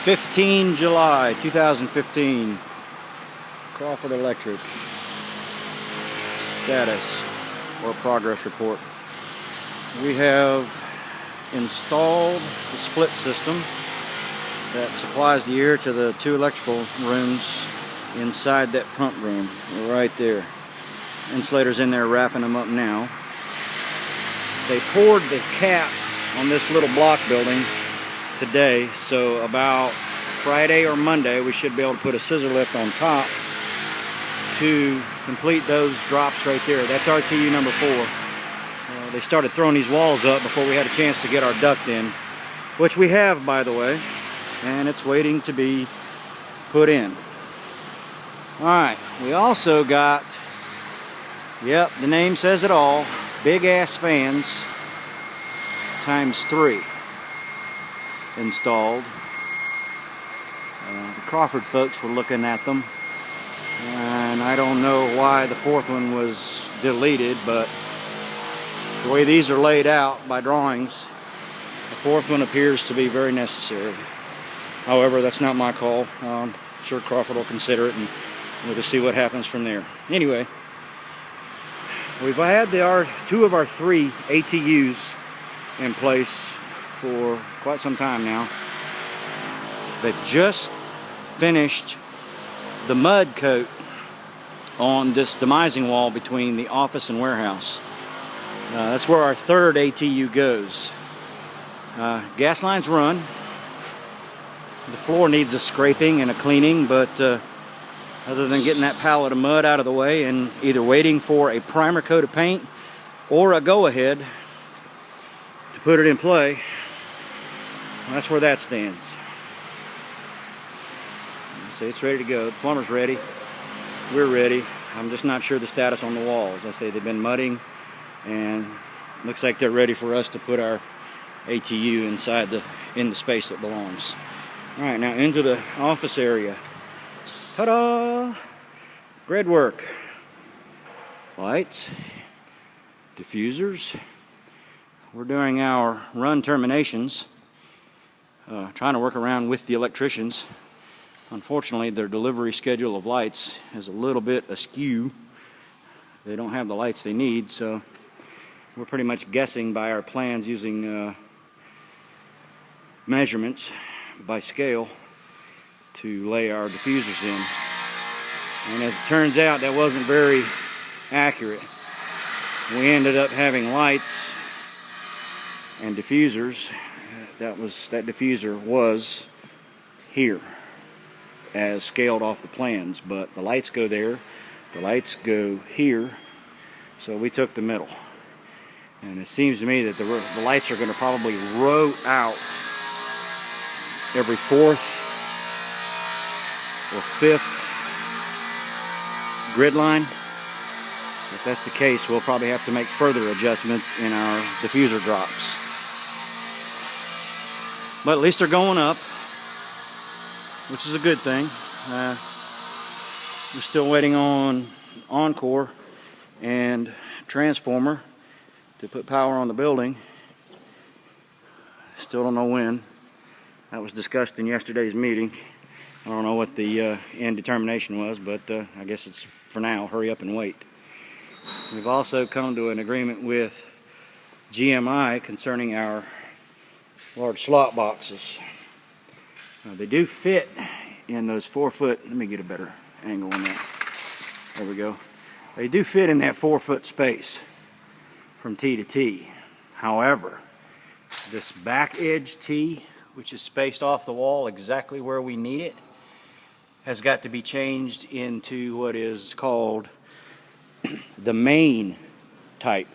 15 July 2015. Crawford Electric status or progress report. We have installed the split system that supplies the air to the two electrical rooms inside that pump room right there. Insulator's in there wrapping them up now. They poured the cap on this little block building today, so about Friday or Monday we should be able to put a scissor lift on top to complete those drops right there. That's RTU number 4. They started throwing these walls up before we had a chance to get our duct in, which we have, by the way, and it's waiting to be put in. Alright, we also got, yep, the name says it all, big ass fans times 3 installed. The Crawford folks were looking at them, and I don't know why the 4th one was deleted, but the way these are laid out by drawings, the 4th one appears to be very necessary. However, that's not my call. I'm sure Crawford will consider it, and we'll just see what happens from there. Anyway, we've had two of our 3 ATUs in place for quite some time now. They've just finished the mud coat on this demising wall between the office and warehouse. That's where our 3rd ATU goes. Gas lines run. The floor needs a scraping and a cleaning, but other than getting that pallet of mud out of the way and either waiting for a primer coat of paint or a go-ahead to put it in play, that's where that stands. See, it's ready to go. The plumber's ready. We're ready. I'm just not sure the status on the walls. I say they've been mudding, and looks like they're ready for us to put our ATU in the space that belongs. All right, now into the office area. Ta-da! Grid work. Lights, diffusers. We're doing our run terminations, trying to work around with the electricians. Unfortunately, their delivery schedule of lights is a little bit askew. They don't have the lights they need, so we're pretty much guessing by our plans using measurements by scale to lay our diffusers in. And as it turns out, that wasn't very accurate. We ended up having lights and diffusers. That diffuser was here as scaled off the plans, but the lights go there, the lights go here, so we took the middle. And it seems to me that the lights are going to probably row out every 4th or 5th grid line. If that's the case, we'll probably have to make further adjustments in our diffuser drops. But at least they're going up, which is a good thing. We're still waiting on Encore and transformer to put power on the building. Still don't know when. That was discussed in yesterday's meeting. I don't know what the end determination was, but I guess it's, for now, hurry up and wait. We've also come to an agreement with GMI concerning our large slot boxes. They do fit in those 4-foot, let me get a better angle on that. There we go. They do fit in that 4-foot space from T to T. However, this back edge T, which is spaced off the wall exactly where we need it, has got to be changed into what is called the main type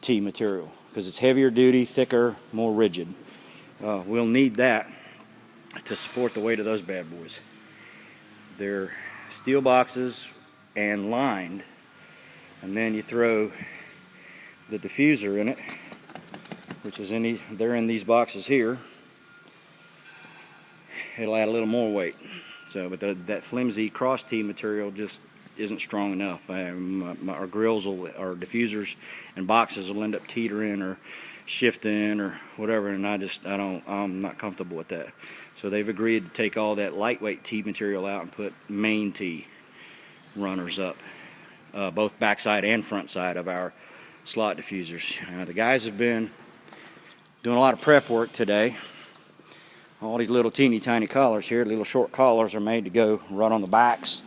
T material, because it's heavier duty, thicker, more rigid. We'll need that to support the weight of those bad boys. They're steel boxes and lined, and then you throw the diffuser in it, which is they're in these boxes here. It'll add a little more weight. So, but that flimsy cross T material just isn't strong enough. Our grills our diffusers and boxes will end up teetering or shifting or whatever, and I'm not comfortable with that. So they've agreed to take all that lightweight T material out and put main T runners up, both backside and front side of our slot diffusers. The guys have been doing a lot of prep work today. All these little teeny tiny collars here, little short collars, are made to go right on the backs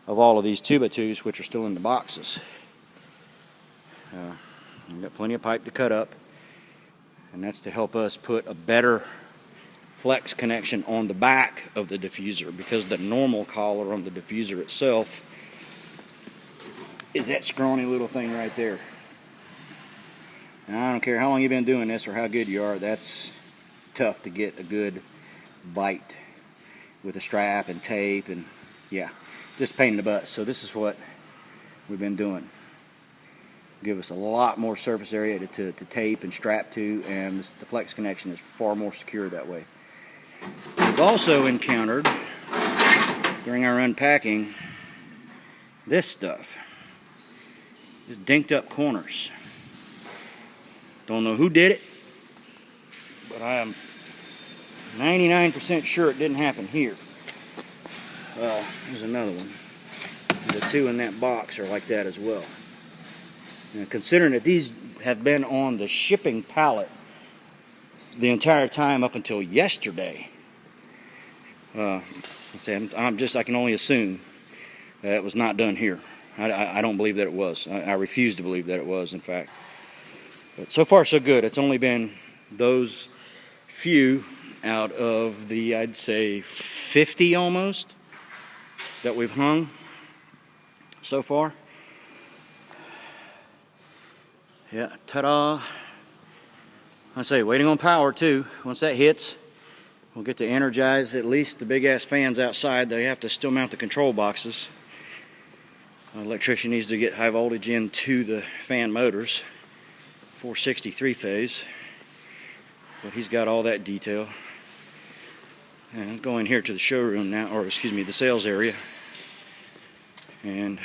of all of these 2x2s, which are still in the boxes. We've got plenty of pipe to cut up, and that's to help us put a better flex connection on the back of the diffuser, because the normal collar on the diffuser itself is that scrawny little thing right there. And I don't care how long you've been doing this or how good you are, that's tough to get a good bite with a strap and tape, and yeah, just a pain in the butt. So this is what we've been doing. Give us a lot more surface area to tape and strap to, and the flex connection is far more secure that way. We've also encountered during our unpacking this stuff, these dinked up corners. Don't know who did it, but I am 99% sure it didn't happen here. There's another one. The two in that box are like that as well. Now, considering that these have been on the shipping pallet the entire time up until yesterday, I can only assume that it was not done here. I don't believe that it was. I refuse to believe that it was, in fact. But so far, so good. It's only been those few out of the, I'd say, 50 almost that we've hung so far. Yeah, ta-da. I say, waiting on power too. Once that hits, we'll get to energize at least the big-ass fans outside. They have to still mount the control boxes. The electrician needs to get high voltage into the fan motors, 460 3-phase. But he's got all that detail. And I'm going here to the showroom now, or excuse me, the sales area. And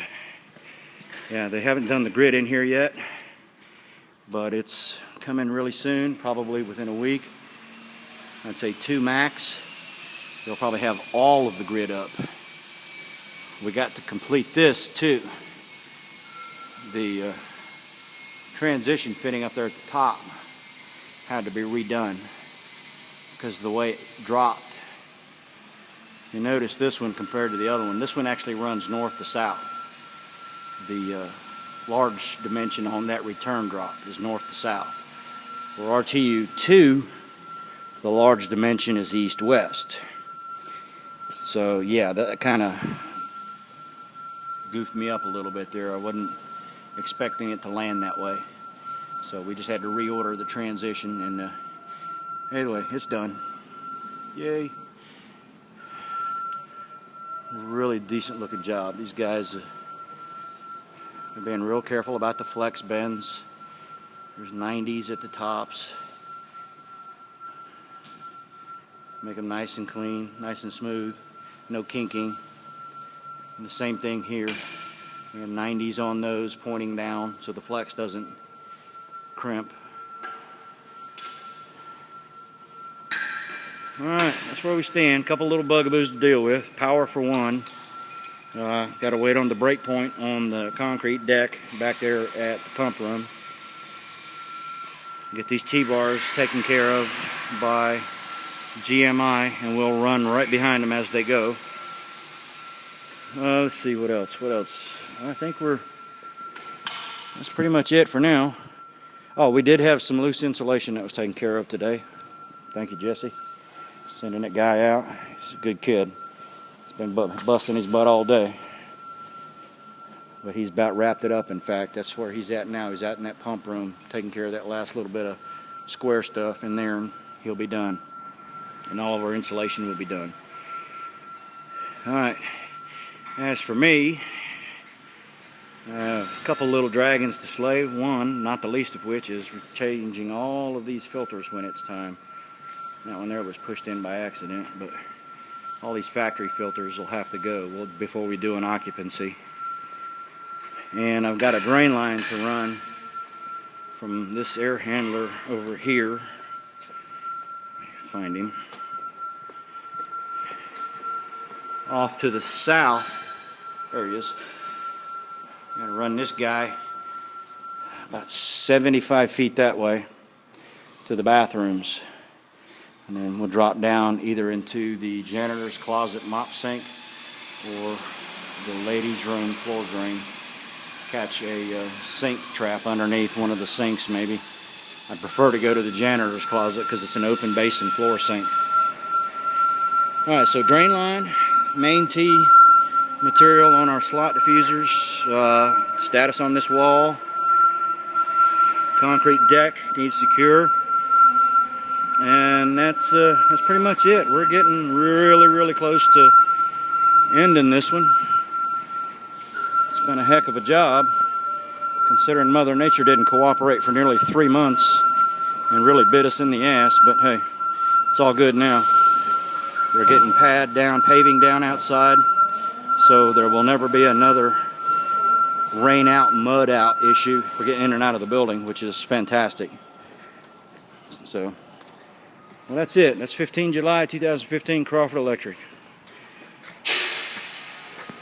yeah, they haven't done the grid in here yet, but it's coming really soon, probably within a week. I'd say 2 max. They'll probably have all of the grid up. We got to complete this too. The transition fitting up there at the top had to be redone because of the way it dropped. You notice this one compared to the other one. This one actually runs north to south. The large dimension on that return drop is north to south. For RTU2, the large dimension is east-west. So yeah, that kind of goofed me up a little bit there. I wasn't expecting it to land that way. So we just had to reorder the transition, and anyway, it's done. Yay. Really decent looking job. These guys are being real careful about the flex bends. There's 90s at the tops. Make them nice and clean, nice and smooth. No kinking. And the same thing here. We have 90s on those pointing down so the flex doesn't crimp. Alright, that's where we stand. Couple little bugaboos to deal with. Power for one. Got to wait on the break point on the concrete deck back there at the pump room. Get these T-bars taken care of by GMI, and we'll run right behind them as they go. Let's see, what else? I think that's pretty much it for now. Oh, we did have some loose insulation that was taken care of today. Thank you, Jesse. Sending that guy out. He's a good kid. He's been busting his butt all day. But he's about wrapped it up, in fact. That's where he's at now. He's out in that pump room taking care of that last little bit of square stuff in there, and he'll be done. And all of our insulation will be done. Alright. As for me, a couple little dragons to slay. One, not the least of which, is changing all of these filters when it's time. That one there was pushed in by accident, but all these factory filters will have to go before we do an occupancy. And I've got a drain line to run from this air handler over here. Find him. Off to the south, there he is. I'm gonna run this guy about 75 feet that way to the bathrooms, and then we'll drop down either into the janitor's closet mop sink or the ladies' room floor drain. Catch a sink trap underneath one of the sinks maybe. I prefer to go to the janitor's closet because it's an open basin floor sink. Alright, so drain line, main tee material on our slot diffusers, status on this wall, concrete deck needs to cure, and that's pretty much it. We're getting really close to ending this one. It's been a heck of a job, considering Mother Nature didn't cooperate for nearly 3 months and really bit us in the ass, but hey, it's all good now. We're getting paving down outside, so there will never be another rain out, mud out issue for getting in and out of the building, which is fantastic. So, well, that's it. That's 15 July 2015 Crawford Electric.